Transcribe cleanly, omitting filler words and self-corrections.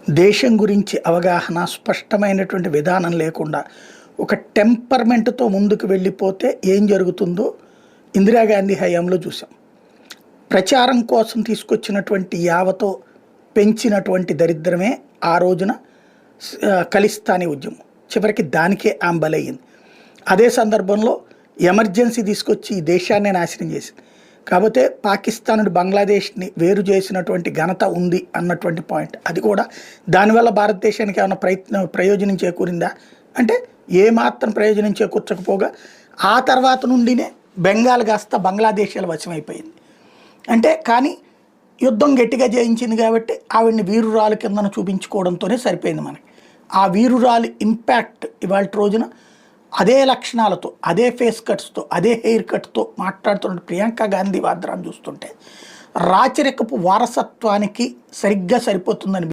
దేశం గురించి అవగాహన, స్పష్టమైనటువంటి విధానం లేకుండా ఒక టెంపర్మెంట్‌తో ముందుకు వెళ్ళిపోతే ఏం జరుగుతుందో ఇందిరాగాంధీ హయాంలో చూసాం. ప్రచారం కోసం తీసుకొచ్చినటువంటి యావతో పెంచినటువంటి దరిద్రమే ఆ రోజున ఖలిస్తానీ ఉద్యమం. చివరికి దానికే ఆమె బలయ్యింది. అదే సందర్భంలో ఎమర్జెన్సీ తీసుకొచ్చి ఈ దేశాన్నే నాశనం చేసింది. కాకపోతే పాకిస్తాన్ నుండి బంగ్లాదేశ్‌ని వేరు చేసినటువంటి ఘనత ఉంది అన్నటువంటి పాయింట్. అది కూడా దానివల్ల భారతదేశానికి ఏమైనా ప్రయోజనం చేకూరిందా అంటే ఏమాత్రం ప్రయోజనం చేకూర్చకపోగా ఆ తర్వాత నుండినే బెంగాల్ కాస్త బంగ్లాదేశీల వశమైపోయింది. అంటే కానీ యుద్ధం గట్టిగా జయించింది కాబట్టి ఆవిడ్ని వీరురాలు కిందన చూపించుకోవడంతోనే సరిపోయింది మనకి. ఆ వీరురాలి ఇంపాక్ట్ ఇవాళ రోజున అదే లక్షణాలతో, అదే ఫేస్ కట్స్‌తో, అదే హెయిర్ కట్‌తో మాట్లాడుతున్న ప్రియాంక గాంధీ వాద్రాన్ని చూస్తుంటే రాచరికపు వారసత్వానికి సరిగ్గా సరిపోతుందని